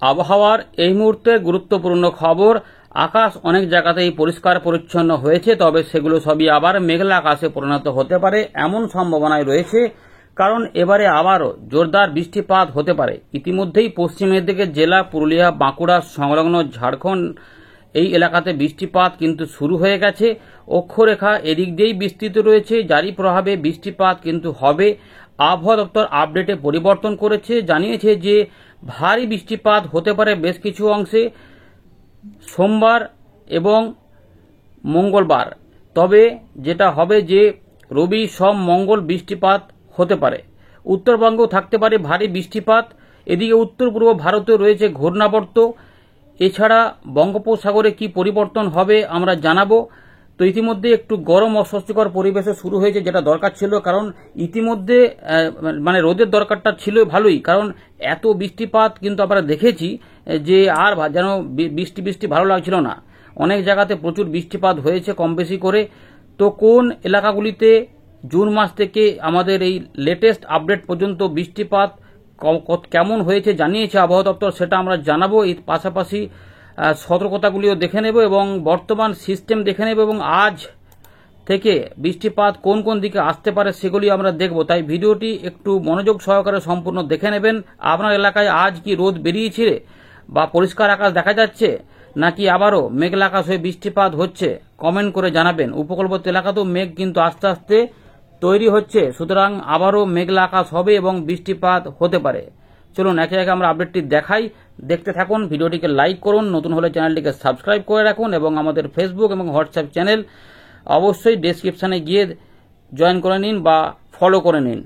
আবহাওয়ার এই মুহূর্তে গুরুত্বপূর্ণ খবর। আকাশ অনেক জায়গাতেই পরিষ্কার পরিচ্ছন্ন হয়েছে, তবে সেগুলো সবই আবার মেঘলা আকাশে পরিণত হতে পারে এমন সম্ভাবনায় রয়েছে, কারণ এবারে আবারও জোরদার বৃষ্টিপাত হতে পারে। ইতিমধ্যেই পশ্চিমের দিকে জেলা পুরুলিয়া, বাঁকুড়া সংলগ্ন ঝাড়খণ্ড এই এলাকাতে বৃষ্টিপাত কিন্তু শুরু হয়ে গেছে। অক্ষরেখা এদিক দিয়েই বিস্তৃত রয়েছে, যারই প্রভাবে বৃষ্টিপাত কিন্তু হবে। আবহাওয়া দপ্তর আপডেটে পরিবর্তন করেছে, জানিয়েছে যে ভারী বৃষ্টিপাত হতে পারে বেশ কিছু অংশে সোমবার এবং মঙ্গলবার। তবে যেটা হবে যে রবি, সোম, মঙ্গল বৃষ্টিপাত হতে পারে। উত্তরবঙ্গেও থাকতে পারে ভারী বৃষ্টিপাত। এদিকে উত্তর পূর্ব ভারতে রয়েছে ঘূর্ণাবর্ত। এছাড়া বঙ্গোপসাগরে কি পরিবর্তন হবে আমরা জানাবো। তো ইতিমধ্যে একটু গরম অস্বস্তিকর পরিবেশে শুরু হয়েছে, যেটা দরকার ছিল, কারণ ইতিমধ্যে মানে রোদের দরকারটা ছিল ভালোই, কারণ এত বৃষ্টিপাত কিন্তু আমরা দেখেছি যে আর যেন বৃষ্টি ভালো লাগছিল না। অনেক জায়গাতে প্রচুর বৃষ্টিপাত হয়েছে কম বেশি করে। তো কোন এলাকাগুলিতে জুন মাস থেকে আমাদের এই লেটেস্ট আপডেট পর্যন্ত বৃষ্টিপাত কেমন হয়েছে জানিয়েছে আবহাওয়া দপ্তর, সেটা আমরা জানাবো। এর পাশাপাশি সতর্কতাগুলিও দেখে নেব এবং বর্তমান সিস্টেম দেখে নেব, এবং আজ থেকে বৃষ্টিপাত কোন কোন দিকে আসতে পারে সেগুলি আমরা দেখব। তাই ভিডিওটি একটু মনোযোগ সহকারে সম্পূর্ণ দেখে নেবেন। আপনার এলাকায় আজ কি রোদ বেরিয়েছে বা পরিষ্কার আকাশ দেখা যাচ্ছে, নাকি আবারও মেঘলা আকাশ হয়ে বৃষ্টিপাত হচ্ছে, কমেন্ট করে জানাবেন। উপকূলবর্তী এলাকাতেও মেঘ কিন্তু আস্তে আস্তে তৈরি হচ্ছে, সুতরাং আবারও মেঘলা আকাশ হবে এবং বৃষ্টিপাত হতে পারে। চলুন একে একে আমরা আপডেটটি দেখাই, দেখতে থাকুন। ভিডিওটিকে লাইক করুন, নতুন হলে চ্যানেলটিকে সাবস্ক্রাইব করে রাখুন এবং আমাদের ফেসবুক এবং হোয়াটসঅ্যাপ চ্যানেল অবশ্যই ডেসক্রিপশনে গিয়ে জয়েন করে নিন বা ফলো করে নিন।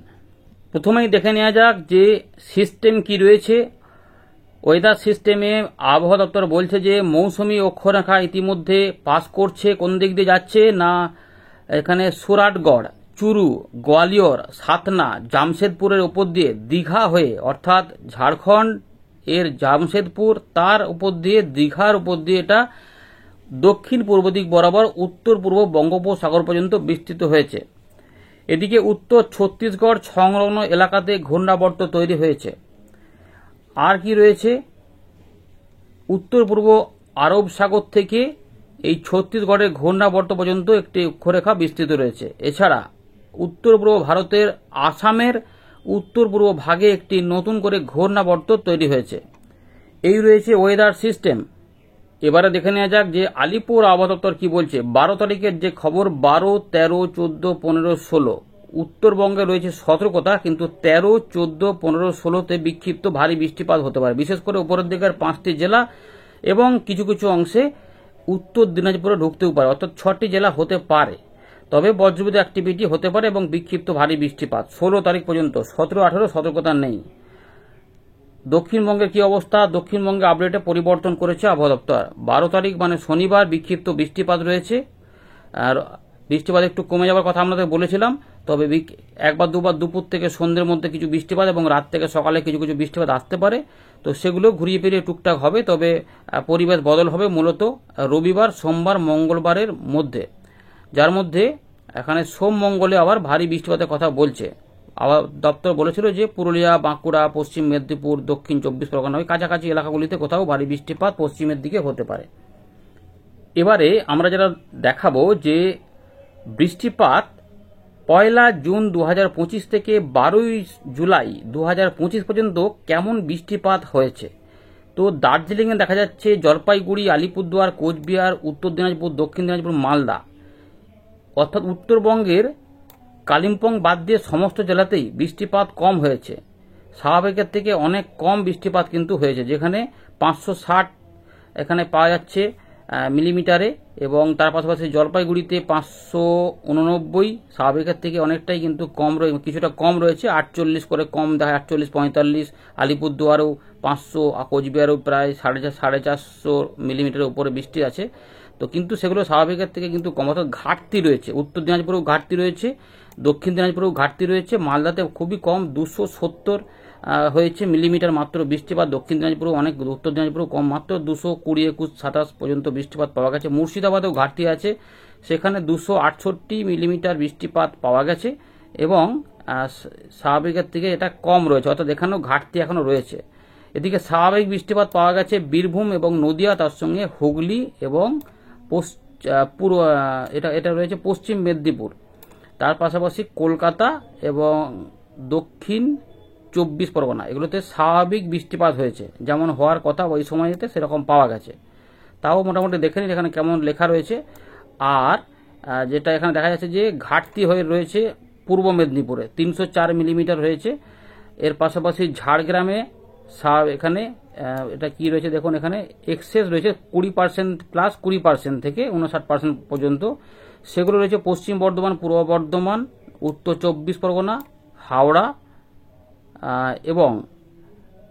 প্রথমেই দেখে নেওয়া যাক যে সিস্টেম কি রয়েছে। ওয়েদার সিস্টেমে আবহাওয়া দপ্তর বলছে যে মৌসুমী অক্ষরেখা ইতিমধ্যে পাস করছে। কোন দিক দিয়ে যাচ্ছে না, এখানে সুরাটগড়, চুরু, গোয়ালিয়র, সাতনা, জামশেদপুরের উপর দিয়ে দীঘা হয়ে, অর্থাৎ ঝাড়খণ্ড এর জামশেদপুর, তার উপর দিয়ে দীঘার উপর দিয়ে এটা দক্ষিণ পূর্ব দিক বরাবর উত্তর পূর্ব বঙ্গোপসাগর পর্যন্ত বিস্তৃত হয়েছে। এদিকে উত্তর ছত্তিশগড় সংলগ্ন এলাকাতে ঘূর্ণাবর্ত তৈরি হয়েছে। আর কি রয়েছে, উত্তর পূর্ব আরব সাগর থেকে এই ছত্তিশগড়ের ঘূর্ণাবর্ত পর্যন্ত একটি অক্ষরেখা বিস্তৃত রয়েছে। এছাড়া উত্তর পূর্ব ভারতের আসামের উত্তর পূর্ব ভাগে একটি নতুন করে ঘূর্ণাবর্ত তৈরি হয়েছে। এই রয়েছে ওয়েদার সিস্টেম। এবারে দেখে নেওয়া যাক যে আলিপুর আবহাওয়া দপ্তর কি বলছে। 12 তারিখের যে খবর, 12, 13, 14, 15, 16 উত্তরবঙ্গে রয়েছে সতর্কতা, কিন্তু 13, 14, 15, 16তে বিক্ষিপ্ত ভারী বৃষ্টিপাত হতে পারে, বিশেষ করে উপরের দিকের 5টি জেলা এবং কিছু কিছু অংশে উত্তর দিনাজপুরে ঢুকতেও পারে, অর্থাৎ 6টি জেলা হতে পারে। তবে বজ্রবিদ্যুৎ অ্যাক্টিভিটি হতে পারে এবং বিক্ষিপ্ত ভারী বৃষ্টিপাত 16 তারিখ পর্যন্ত। 17, 18 সতর্কতা নেই। দক্ষিণবঙ্গের কি অবস্থা, দক্ষিণবঙ্গে আপডেটে পরিবর্তন করেছে আবহাওয়া দপ্তর। 12 তারিখ মানে শনিবার বিক্ষিপ্ত বৃষ্টিপাত রয়েছে, আর বৃষ্টিপাত একটু কমে যাওয়ার কথা আমাদের বলেছিলাম। তবে একবার দুবার দুপুর থেকে সন্ধ্যের মধ্যে কিছু বৃষ্টিপাত এবং রাত থেকে সকালে কিছু কিছু বৃষ্টিপাত আসতে পারে। তো সেগুলো ঘুরিয়ে ফিরিয়ে টুকটাক হবে, তবে পরিবেশ বদল হবে মূলত রবিবার, সোমবার, মঙ্গলবারের মধ্যে, যার মধ্যে এখানে সোম মঙ্গলে আবার ভারী বৃষ্টিপাতের কথা বলছে। আবহাওয়া দপ্তর বলেছিল যে পুরুলিয়া, বাঁকুড়া, পশ্চিম মেদিনীপুর, দক্ষিণ 24 পরগনা ওই কাছাকাছি এলাকাগুলিতে কোথাও ভারী বৃষ্টিপাত পশ্চিমের দিকে হতে পারে। এবারে আমরা যেটা দেখাবো যে বৃষ্টিপাত 1 জুন 2025 থেকে 12 জুলাই 2025 পর্যন্ত কেমন বৃষ্টিপাত হয়েছে। তো দার্জিলিংয়ে দেখা যাচ্ছে জলপাইগুড়ি, আলিপুরদুয়ার, কোচবিহার, উত্তর দিনাজপুর, দক্ষিণ দিনাজপুর, মালদা, অর্থাৎ উত্তরবঙ্গের কালিম্পং বাদ দিয়ে সমস্ত জেলাতেই বৃষ্টিপাত কম হয়েছে। স্বাভাবিকের থেকে অনেক কম বৃষ্টিপাত কিন্তু হয়েছে, যেখানে 560 এখানে পাওয়া যাচ্ছে মিলিমিটারে, এবং তার পাশাপাশি জলপাইগুড়িতে 589, স্বাভাবিকের থেকে অনেকটাই কিন্তু কম রয়েছে, কিছুটা কম রয়েছে, 48 করে কম দেখা, 48, 45। আলিপুরদুয়ারেও 500, কোচবিহারেও প্রায় 450 মিলিমিটারের উপরে বৃষ্টি আছে। তো কিন্তু সেগুলো স্বাভাবিকের থেকে কিন্তু কম, অর্থাৎ ঘাটতি রয়েছে। উত্তর দিনাজপুরেও ঘাটতি রয়েছে, দক্ষিণ দিনাজপুরেও ঘাটতি রয়েছে। মালদাতে খুবই কম, 270 হয়েছে মিলিমিটার মাত্র বৃষ্টিপাত। দক্ষিণ দিনাজপুরেও অনেক, উত্তর দিনাজপুরেও কম, মাত্র 220, 21, 27 পর্যন্ত বৃষ্টিপাত পাওয়া গেছে। মুর্শিদাবাদেও ঘাটতি আছে, সেখানে 268 মিলিমিটার বৃষ্টিপাত পাওয়া গেছে এবং স্বাভাবিকের থেকে এটা কম রয়েছে, অর্থাৎ এখানেও ঘাটতি এখনো রয়েছে। এদিকে স্বাভাবিক বৃষ্টিপাত পাওয়া গেছে বীরভূম এবং নদিয়া, তার সঙ্গে হুগলি এবং এটা রয়েছে পশ্চিম মেদিনীপুর, তার পাশাপাশি কলকাতা এবং দক্ষিণ 24 পরগনা, এগুলোতে স্বাভাবিক বৃষ্টিপাত হয়েছে, যেমন হওয়ার কথা ওই সময়তে সেরকম পাওয়া গেছে। তাও মোটামুটি দেখে নিন এখানে কেমন লেখা রয়েছে। আর যেটা এখানে দেখা যাচ্ছে যে ঘাটতি হয়ে রয়েছে পূর্ব মেদিনীপুরে 304 মিলিমিটার হয়েছে। এর পাশাপাশি ঝাড়গ্রামে এখানে এটা কি রয়েছে দেখুন, এখানে এক্সেস রয়েছে 20% প্লাস 20% থেকে 59% পর্যন্ত, সেগুলো রয়েছে পশ্চিম বর্ধমান, পূর্ব বর্ধমান, উত্তর 24 পরগনা, হাওড়া এবং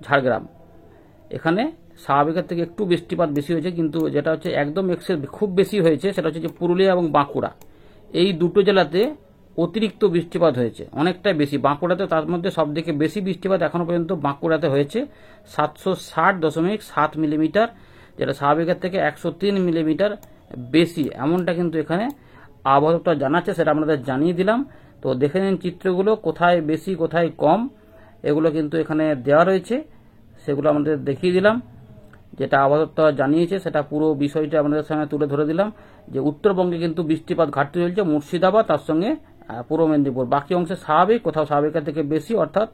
ঝাড়গ্রাম। এখানে স্বাভাবিকের থেকে একটু বৃষ্টিপাত বেশি হয়েছে, কিন্তু যেটা হচ্ছে একদম এক্সেস খুব বেশি হয়েছে সেটা হচ্ছে যে পুরুলিয়া এবং বাঁকুড়া, এই দুটো জেলাতে অতিরিক্ত বৃষ্টিপাত হয়েছে, অনেকটাই বেশি। বাঁকুড়াতে তার মধ্যে সবথেকে বেশি বৃষ্টিপাত এখনো পর্যন্ত বাঁকুড়াতে হয়েছে 760.7 মিলিমিটার, যেটা স্বাভাবিকের থেকে 103 মিলিমিটার বেশি, এমনটা কিন্তু এখানে আবহাওয়া দপ্তর জানাচ্ছে, সেটা আপনাদের জানিয়ে দিলাম। তো দেখে নিন চিত্রগুলো, কোথায় বেশি কোথায় কম, এগুলো কিন্তু এখানে দেওয়া রয়েছে, সেগুলো আমাদের দেখিয়ে দিলাম। যেটা আবহাওয়া দপ্তর জানিয়েছে সেটা পুরো বিষয়টা আপনাদের সামনে তুলে ধরে দিলাম, যে উত্তরবঙ্গে কিন্তু বৃষ্টিপাত ঘাটতি চলছে, মুর্শিদাবাদ তার সঙ্গে পূর্ব মেদিনীপুর, বাকি অংশে স্বাভাবিক, কোথাও স্বাভাবিকের থেকে বেশি অর্থাৎ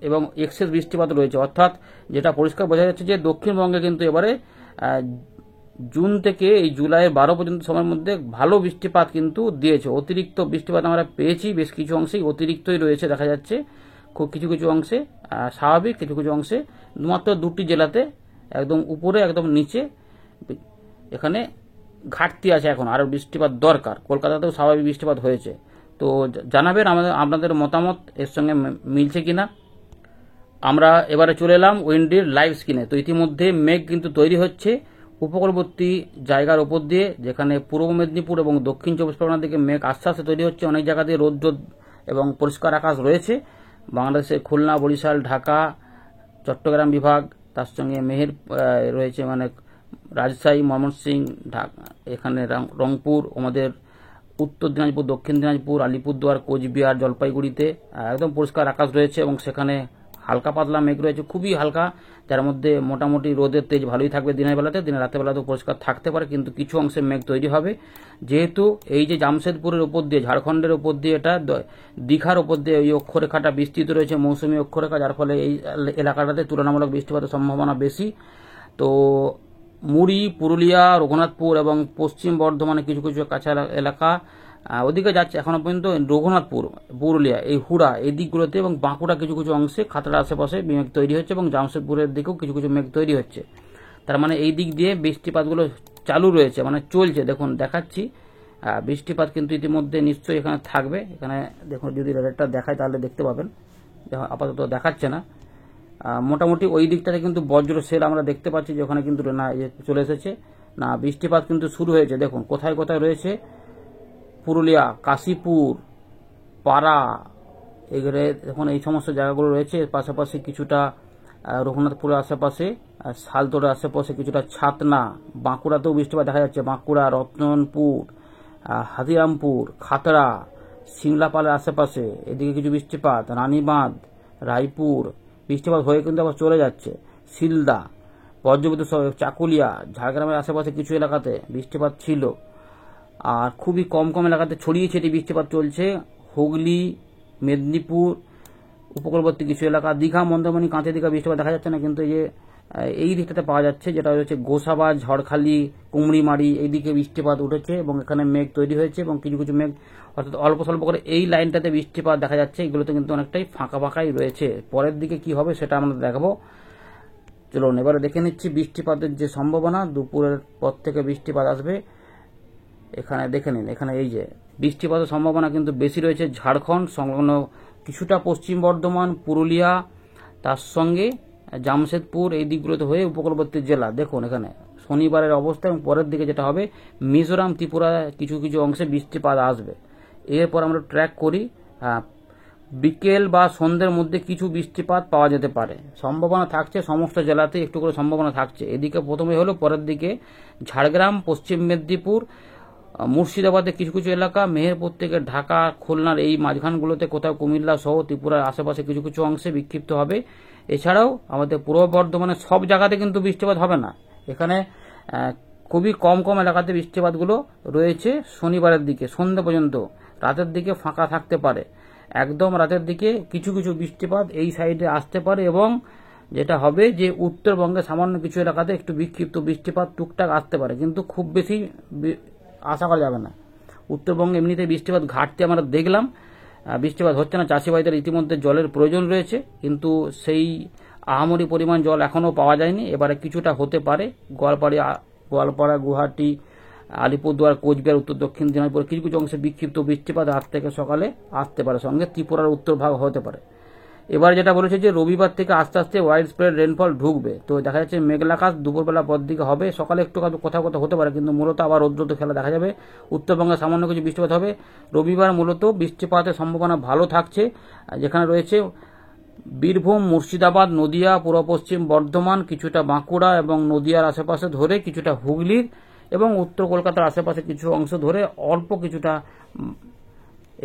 এবং এক্সেস বৃষ্টিপাত রয়েছে, অর্থাৎ যেটা পরিষ্কার বোঝা যাচ্ছে যে দক্ষিণবঙ্গে কিন্তু এবারে জুন থেকে এই জুলাইয়ের 12 পর্যন্ত সময়ের মধ্যে ভালো বৃষ্টিপাত কিন্তু দিয়েছে। অতিরিক্ত বৃষ্টিপাত আমরা পেয়েছি, বেশ কিছু অংশেই অতিরিক্তই রয়েছে দেখা যাচ্ছে, খুব কিছু কিছু অংশে স্বাভাবিক, কিছু কিছু অংশে মাত্র দুটি জেলাতে একদম উপরে একদম নিচে এখানে ঘাটতি আছে, এখন আরো বৃষ্টিপাত দরকার। কলকাতাতেও স্বাভাবিক বৃষ্টিপাত হয়েছে। তো জানাবেন আপনাদের মতামত এর সঙ্গে মিলছে কিনা। আমরা এবারে চলে এলাম উইন্ডির লাইভ স্ক্রিনে। তো ইতিমধ্যে মেঘ কিন্তু তৈরি হচ্ছে উপকূলবর্তী জায়গার উপর দিয়ে, যেখানে পূর্ব মেদিনীপুর এবং দক্ষিণ 24 পরগনার দিকে মেঘ আস্তে আস্তে তৈরি হচ্ছে, অনেক জায়গা দিয়ে রোদ এবং পরিষ্কার আকাশ রয়েছে। বাংলাদেশের খুলনা, বরিশাল, ঢাকা, চট্টগ্রাম বিভাগ, তার সঙ্গে রয়েছে মানে রাজশাহী, ময়মনসিংহ, এখানে রংপুর, আমাদের উত্তর দিনাজপুর, দক্ষিণ দিনাজপুর, আলিপুরদুয়ার, কোচবিহার, জলপাইগুড়িতে একদম পরিষ্কার আকাশ রয়েছে এবং সেখানে হালকা পাতলা মেঘ রয়েছে, খুবই হালকা, যার মধ্যে মোটামুটি রোদের তেজ ভালোই থাকবে দিনের বেলাতে, দিনের রাতের বেলাতেও পরিষ্কার থাকতে পারে, কিন্তু কিছু অংশে মেঘ তৈরি হবে। যেহেতু এই যে জামশেদপুরের উপর দিয়ে, ঝাড়খণ্ডের উপর দিয়ে, এটা দীঘার উপর দিয়ে এই অক্ষরেখাটা বিস্তৃত রয়েছে, মৌসুমী অক্ষরেখা, যার ফলে এই এলাকাটাতে তুলনামূলক বৃষ্টিপাতের সম্ভাবনা বেশি। তো মুড়ি, পুরুলিয়া, রঘুনাথপুর এবং পশ্চিম বর্ধমানে কিছু কিছু কাছা এলাকা ওদিকে যাচ্ছে এখনো পর্যন্ত, রঘুনাথপুর, পুরুলিয়া, এই হুড়া এই দিকগুলোতে এবং বাঁকুড়া কিছু কিছু অংশে খাতড়ার আশেপাশে মেঘ তৈরি হচ্ছে এবং জামশেদপুরের দিকেও কিছু কিছু মেঘ তৈরি হচ্ছে। তার মানে এই দিক দিয়ে বৃষ্টিপাতগুলো চালু রয়েছে, মানে চলছে। দেখুন দেখাচ্ছি, বৃষ্টিপাত কিন্তু ইতিমধ্যে নিশ্চয়ই এখানে থাকবে। এখানে দেখুন যদি রেডারটা দেখায় তাহলে দেখতে পাবেন, আপাতত দেখাচ্ছে না। মোটামুটি ওই দিকটাতে কিন্তু বজ্র সেল আমরা দেখতে পাচ্ছি, যে ওখানে কিন্তু না চলে এসেছে, না বৃষ্টিপাত কিন্তু শুরু হয়েছে। দেখুন কোথায় কোথায় রয়েছে, পুরুলিয়া, কাশীপুর, পাড়া, এগুলো দেখুন এই সমস্ত জায়গাগুলো রয়েছে। এর পাশাপাশি কিছুটা রঘুনাথপুরের আশেপাশে, শালতোড়ের আশেপাশে কিছুটা ছাতনা, বাঁকুড়াতেও বৃষ্টিপাত দেখা যাচ্ছে, বাঁকুড়া, রতনপুর, হাতিরামপুর, খাতড়া, সিমলাপালের আশেপাশে এদিকে কিছু বৃষ্টিপাত, রানীবাঁধ, রায়পুর বৃষ্টিপাত হয়ে কিন্তু আবার চলে যাচ্ছে, শিলদা, বজ্রবিদ্যুৎ সহ চাকুলিয়া, ঝাড়গ্রামের আশেপাশে কিছু এলাকাতে বৃষ্টিপাত ছিল, আর খুবই কম কম এলাকাতে ছড়িয়ে ছিটিয়ে বৃষ্টিপাত চলছে। হুগলি, মেদিনীপুর, উপকূলবর্তী কিছু এলাকা, দীঘা, মন্দারমণি, কাঁচের দিঘা বৃষ্টিপাত দেখা যাচ্ছে না, কিন্তু এই দিকটাতে পাওয়া যাচ্ছে, যেটা হচ্ছে গোসাবাজ, ঝড়খালি, কুমড়িমারি, এইদিকে বৃষ্টিপাত উঠেছে এবং এখানে মেঘ তৈরি হয়েছে এবং কিছু কিছু মেঘ অর্থাৎ অল্প স্বল্প করে এই লাইনটাতে বৃষ্টিপাত দেখা যাচ্ছে। এগুলোতে কিন্তু অনেকটাই ফাঁকা ফাঁকাই রয়েছে। পরের দিকে কি হবে সেটা আমরা দেখাবো। চলুন এবারে দেখে নিচ্ছি বৃষ্টিপাতের যে সম্ভাবনা, দুপুরের পর থেকে বৃষ্টিপাত আসবে। এখানে দেখে নিন, এখানে এই যে বৃষ্টিপাতের সম্ভাবনা কিন্তু বেশি রয়েছে ঝাড়খণ্ড সংলগ্ন, কিছুটা পশ্চিম বর্ধমান, পুরুলিয়া, তার সঙ্গে জামশেদপুর এই দিকগুলোতে হয়ে উপকূলবর্তী জেলা। দেখুন এখানে শনিবারের অবস্থা এবং পরের দিকে যেটা হবে, মিজোরাম, ত্রিপুরা কিছু কিছু অংশে বৃষ্টিপাত আসবে। এরপর আমরা ট্র্যাক করি, বিকেল বা সন্ধ্যের মধ্যে কিছু বৃষ্টিপাত পাওয়া যেতে পারে, সম্ভাবনা থাকছে, সমস্ত জেলাতে একটু করে সম্ভাবনা থাকছে। এদিকে প্রথমে হলো, পরের দিকে ঝাড়গ্রাম, পশ্চিম মেদিনীপুর, মুর্শিদাবাদের কিছু কিছু এলাকা, মেহেরপুর থেকে ঢাকা, খুলনার এই মাঝখানগুলোতে, কোথাও কুমিল্লা সহ ত্রিপুরার আশেপাশে কিছু কিছু অংশে বিক্ষিপ্ত হবে। এছাড়াও আমাদের পূর্ব বর্ধমানের সব জায়গাতে কিন্তু বৃষ্টিপাত হবে না, এখানে খুবই কম কম এলাকাতে বৃষ্টিপাতগুলো রয়েছে। শনিবারের দিকে সন্ধ্যা পর্যন্ত, রাতের দিকে ফাঁকা থাকতে পারে, একদম রাতের দিকে কিছু কিছু বৃষ্টিপাত এই সাইডে আসতে পারে। এবং যেটা হবে যে উত্তরবঙ্গে সামান্য কিছু এলাকাতে একটু বিক্ষিপ্ত বৃষ্টিপাত টুকটাক আসতে পারে, কিন্তু খুব বেশি আশা করা যাবে না। উত্তরবঙ্গে এমনিতে বৃষ্টিপাত ঘাটতি আমরা দেখলাম, বৃষ্টিপাত হচ্ছে না, চাষিভাইদের ইতিমধ্যে জলের প্রয়োজন রয়েছে, কিন্তু সেই আহামরি পরিমাণ জল এখনও পাওয়া যায়নি। এবারে কিছুটা হতে পারে গোয়ালপাড়া, গুয়াহাটি, আলিপুরদুয়ার, কোচবিহার, উত্তর দক্ষিণ দিনাজপুর কিছু কিছু অংশে বিক্ষিপ্ত বৃষ্টিপাত রাত থেকে সকালে আসতে পারে, সঙ্গে ত্রিপুরার উত্তর ভাগ হতে পারে। এবার যেটা বলেছে যে রবিবার থেকে আস্তে আস্তে ওয়াইড স্প্রেড রেনফল ঢুকবে, তো দেখা যাচ্ছে মেঘলা আকাশ দুপুরবেলা পর দিকে হবে, সকালে একটু কোথাও কোথাও হতে পারে, কিন্তু মূলত আবার রৌদ্র খেলা দেখা যাবে। উত্তরবঙ্গে সামান্য কিছু বৃষ্টিপাত হবে। রবিবার মূলত বৃষ্টিপাতের সম্ভাবনা ভালো থাকছে, যেখানে রয়েছে বীরভূম, মুর্শিদাবাদ, নদিয়া, পূর্ব পশ্চিম বর্ধমান, কিছুটা বাঁকুড়া এবং নদিয়ার আশেপাশে ধরে, কিছুটা হুগলির এবং উত্তর কলকাতার আশেপাশে কিছু অংশ ধরে, অল্প কিছুটা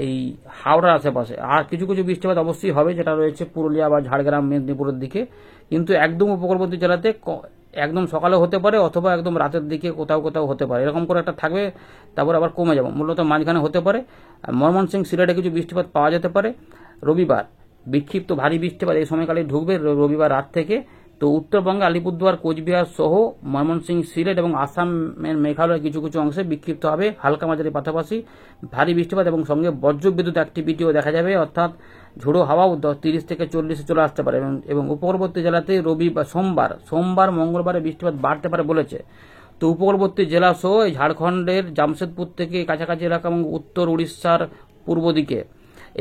এই হাওড়ার আশেপাশে। আর কিছু কিছু বৃষ্টিপাত অবশ্যই হবে, যেটা রয়েছে পুরুলিয়া বা ঝাড়গ্রাম, মেদিনীপুরের দিকে, কিন্তু একদম উপকূলবর্তী জেলাতে একদম সকালে হতে পারে অথবা একদম রাতের দিকে কোথাও কোথাও হতে পারে, এরকম করে একটা থাকবে, তারপর আবার কমে যাবে, মূলত মাঝখানে হতে পারে। ময়মনসিংহ, সিলেটে কিছু বৃষ্টিপাত পাওয়া যেতে পারে। রবিবার বিক্ষিপ্ত ভারী বৃষ্টিপাত এই সময়কালে ঢুকবে রবিবার রাত থেকে। তো উত্তরবঙ্গে আলিপুরদুয়ার, কোচবিহার সহ ময়মনসিংহ, সিলেট এবং আসামের মেঘালয়ের কিছু কিছু অংশে বিক্ষিপ্ত হবে হালকা মাঝারি পাশাপাশি ভারী বৃষ্টিপাত এবং সঙ্গে বজ্রবিদ্যুৎ অ্যাক্টিভিটিও দেখা যাবে, অর্থাৎ ঝোড়ো হাওয়াও 30 থেকে 40 চলে আসতে পারে। এবং উপকূলবর্তী জেলাতে সোমবার মঙ্গলবারে বৃষ্টিপাত বাড়তে পারে বলেছে। তো উপকূলবর্তী জেলা সহ ঝাড়খণ্ডের জামশেদপুর থেকে কাছাকাছি এলাকা এবং উত্তর উড়িষ্যার পূর্ব দিকে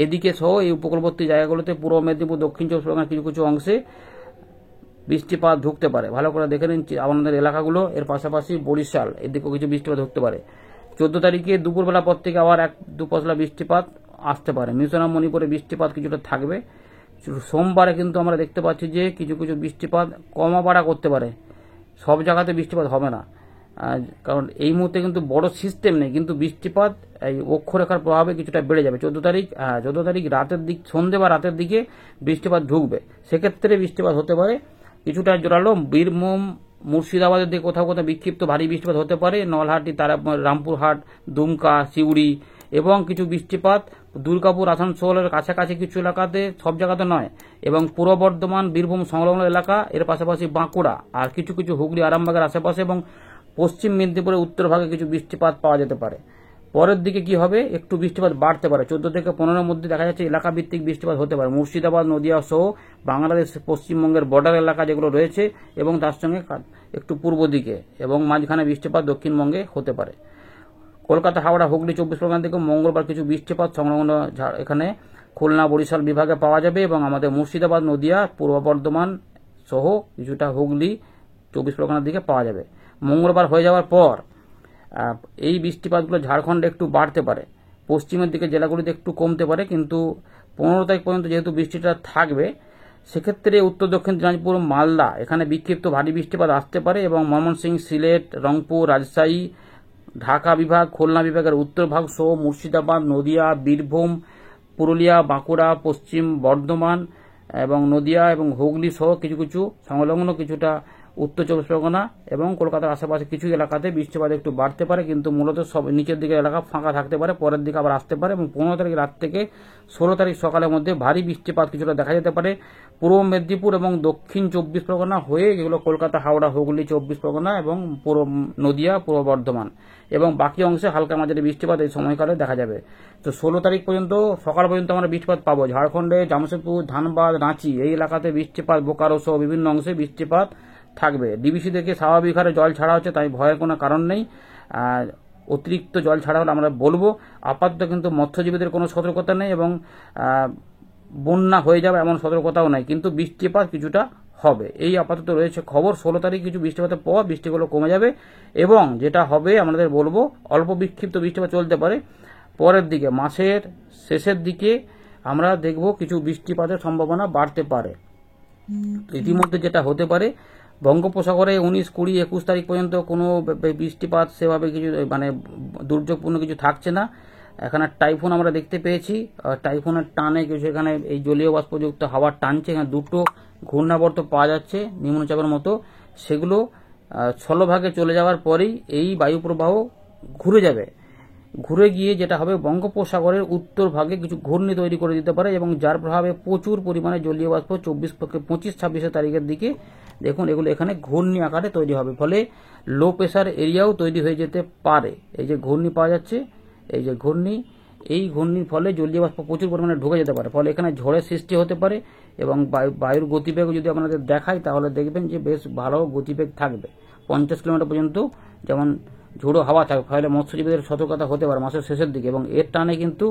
এদিকে সহ এই উপকূলবর্তী জায়গাগুলোতে পূর্ব মেদিনীপুর, দক্ষিণ চব্বিশ পরগনার কিছু কিছু অংশে বৃষ্টিপাত ঢুকতে পারে। ভালো করে দেখে নিন আমাদের এলাকাগুলো। এর পাশাপাশি বরিশাল এদিকেও কিছু বৃষ্টিপাত ঢুকতে পারে। 14 তারিখে দুপুরবেলা পর থেকে আবার 1-2 পশলা বৃষ্টিপাত আসতে পারে। মিজোরাম, মণিপুরে বৃষ্টিপাত কিছুটা থাকবে। সোমবারে কিন্তু আমরা দেখতে পাচ্ছি যে কিছু কিছু বৃষ্টিপাত কমা বাড়া করতে পারে, সব জায়গাতে বৃষ্টিপাত হবে না, কারণ এই মুহূর্তে কিন্তু বড় সিস্টেম নেই, কিন্তু বৃষ্টিপাত এই অক্ষরেখার প্রভাবে কিছুটা বেড়ে যাবে। 14 তারিখ রাতের দিক, সন্ধ্যে বা রাতের দিকে বৃষ্টিপাত ঢুকবে, সেক্ষেত্রে বৃষ্টিপাত হতে পারে কিছুটা জোরালো। বীরভূম, মুর্শিদাবাদের দিকে কোথাও কোথাও বিক্ষিপ্ত ভারী বৃষ্টিপাত হতে পারে। নলহাটি, রামপুরহাট, দুমকা, সিউড়ি এবং কিছু বৃষ্টিপাত দুর্গাপুর, আসানসোলের কাছাকাছি কিছু এলাকাতে, সব জায়গাতে নয়, এবং পূর্ব বর্ধমান, বীরভূম সংলগ্ন এলাকা, এর পাশাপাশি বাঁকুড়া আর কিছু কিছু হুগলি, আরামবাগের আশেপাশে এবং পশ্চিম মেদিনীপুরের উত্তর ভাগে কিছু বৃষ্টিপাত পাওয়া যেতে পারে। পরের দিকে কি হবে, একটু বৃষ্টিপাত বাড়তে পারে। 14 থেকে 15-এর মধ্যে দেখা যাচ্ছে এলাকা ভিত্তিক বৃষ্টিপাত হতে পারে। মুর্শিদাবাদ, নদিয়া সহ বাংলাদেশ, পশ্চিমবঙ্গের বর্ডার এলাকা যেগুলো রয়েছে এবং তার সঙ্গে একটু পূর্ব দিকে এবং মাঝখানে বৃষ্টিপাত দক্ষিণবঙ্গে হতে পারে। কলকাতা, হাওড়া, হুগলি, 24 পরগনা থেকে মঙ্গলবার কিছু বৃষ্টিপাত সংলগ্ন এখানে খুলনা, বরিশাল বিভাগে পাওয়া যাবে এবং আমাদের মুর্শিদাবাদ, নদিয়া, পূর্ব বর্ধমান সহ কিছুটা হুগলি, 24 পরগনার দিকে পাওয়া যাবে। মঙ্গলবার হয়ে যাওয়ার পর এই বৃষ্টিপাতগুলো ঝাড়খণ্ডে একটু বাড়তে পারে, পশ্চিমের দিকে জেলাগুলিতে একটু কমতে পারে, কিন্তু 15 তারিখ পর্যন্ত যেহেতু বৃষ্টিটা থাকবে, সেক্ষেত্রে উত্তর দক্ষিণ দিনাজপুর, মালদা এখানে বিক্ষিপ্ত ভারী বৃষ্টিপাত আসতে পারে এবং ময়মনসিংহ, সিলেট, রংপুর, রাজশাহী, ঢাকা বিভাগ, খুলনা বিভাগের উত্তর ভাগ সহ মুর্শিদাবাদ, নদিয়া, বীরভূম, পুরুলিয়া, বাঁকুড়া, পশ্চিম বর্ধমান এবং নদিয়া এবং হুগলি সহ কিছু কিছু সংলগ্ন কিছুটা উত্তর 24 পরগনা এবং কলকাতার আশেপাশে কিছু এলাকাতে বৃষ্টিপাত একটু বাড়তে পারে, কিন্তু মূলত সব নিচের দিকে এলাকা ফাঁকা থাকতে পারে, পরের দিকে আবার আসতে পারে। এবং 15 তারিখ রাত থেকে 16 তারিখ সকালের মধ্যে ভারী বৃষ্টিপাত কিছুটা দেখা যেতে পারে পূর্ব মেদিনীপুর এবং দক্ষিণ 24 পরগনা হয়ে, যেগুলো কলকাতা, হাওড়া, হুগলি, 24 পরগনা এবং নদিয়া, পূর্ব বর্ধমান এবং বাকি অংশে হালকা মাঝারি বৃষ্টিপাত এই সময়কালে দেখা যাবে। তো 16 তারিখ পর্যন্ত সকাল পর্যন্ত আমরা বৃষ্টিপাত পাবো। ঝাড়খণ্ডে জামশেদপুর, ধানবাদ, রাঁচি এই এলাকাতে বৃষ্টিপাত, বোকারো সহ বিভিন্ন অংশে বৃষ্টিপাত থাকবে। ডিবিসি থেকে স্বাভাবিক হারে জল ছাড়া হচ্ছে, তাই ভয়ের কোনো কারণ নেই। অতিরিক্ত জল ছাড়া হলে আমরা বলবো। আপাতত কিন্তু মৎস্যজীবীদের কোনো সতর্কতা নেই এবং বন্যা হয়ে যাবে এমন সতর্কতাও নাই, কিন্তু বৃষ্টিপাত কিছুটা হবে, এই আপাতত রয়েছে খবর। 16 তারিখ কিছু বৃষ্টিপাতের পর বৃষ্টিগুলো কমে যাবে এবং যেটা হবে আমাদের বলবো, অল্প বিক্ষিপ্ত বৃষ্টিপাত চলতে পারে। পরের দিকে মাসের শেষের দিকে আমরা দেখব কিছু বৃষ্টিপাতের সম্ভাবনা বাড়তে পারে। ইতিমধ্যে যেটা হতে পারে, বঙ্গোপসাগরে 19, 20, 21 তারিখ পর্যন্ত কোনো বৃষ্টিপাত সেভাবে কিছু মানে দুর্যোগপূর্ণ কিছু থাকছে না। এখানে টাইফুন আমরা দেখতে পেয়েছি। টাইফুনের টানে কিছু এখানে এই জলীয় বাষ্পযুক্ত হাওয়া টানছে। এখানে দুটো ঘূর্ণাবর্ত পাওয়া যাচ্ছে নিম্নচাপের মতো, সেগুলো স্থলভাগে চলে যাওয়ার পরেই এই বায়ুপ্রবাহ ঘুরে যাবে। ঘুরে গিয়ে যেটা হবে, বঙ্গোপসাগরের উত্তর ভাগে কিছু ঘূর্ণি তৈরি করে দিতে পারে এবং যার প্রভাবে প্রচুর পরিমাণে জলীয় বাষ্প 25-26 তারিখের দিকে দেখুন এগুলো এখানে ঘূর্ণি আকারে তৈরি হবে। ফলে লো প্রেসার এরিয়াও তৈরি হয়ে যেতে পারে। এই যে ঘূর্ণি পাওয়া যাচ্ছে, এই যে ঘূর্ণি, এই ঘূর্ণির ফলে জলীয় বাষ্প প্রচুর পরিমাণে ঢুকে যেতে পারে। ফলে এখানে ঝড়ের সৃষ্টি হতে পারে এবং বায়ুর গতিবেগ যদি আপনাদের দেখায় তাহলে দেখবেন যে বেশ ভালো গতিবেগ থাকবে। 50 কিলোমিটার পর্যন্ত যেমন ঝোড়ো হাওয়া থাকবে। ফলে মৎস্যজীবীদের সতর্কতা হতে পারে মাসের শেষের দিকে। এবং এর টানে কিন্তু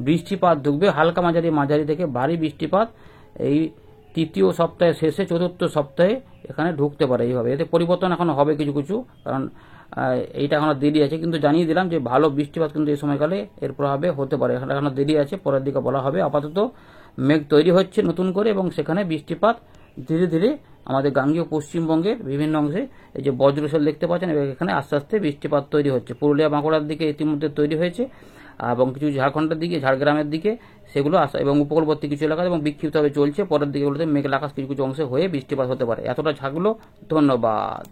বৃষ্টিপাত ঢুকবে, হালকা মাঝারি থেকে ভারী বৃষ্টিপাত এই তৃতীয় সপ্তাহের শেষে চতুর্থ সপ্তাহে এখানে ঢুকতে পারে। এইভাবে এতে পরিবর্তন এখন হবে কিছু কিছু, কারণ এইটা এখনো দেরি আছে, কিন্তু জানিয়ে দিলাম যে ভালো বৃষ্টিপাত কিন্তু এই সময়কালে এর প্রভাবে হতে পারে। এখনো দেরি আছে, পরের দিকে বলা হবে। আপাতত মেঘ তৈরি হচ্ছে নতুন করে এবং সেখানে বৃষ্টিপাত ধীরে ধীরে আমাদের গাঙ্গেয় পশ্চিমবঙ্গের বিভিন্ন অংশে এই যে বজ্রশাল দেখতে পাচ্ছেন, এখানে আস্তে আস্তে বৃষ্টিপাত তৈরি হচ্ছে। পুরুলিয়া বাঁকুড়ার দিকে ইতিমধ্যে তৈরি হয়েছে এবং কিছু ঝাড়খণ্ডের দিকে, ঝাড়গ্রামের দিকে সেগুলো আসা এবং উপকূলবর্তী কিছু এলাকা এবং বিক্ষিপ্তভাবে চলছে। পরের দিকে বলতে মেঘলা আকাশ কিছু কিছু অংশে হয়ে বৃষ্টিপাত হতে পারে। এতটা থাকলো, ধন্যবাদ।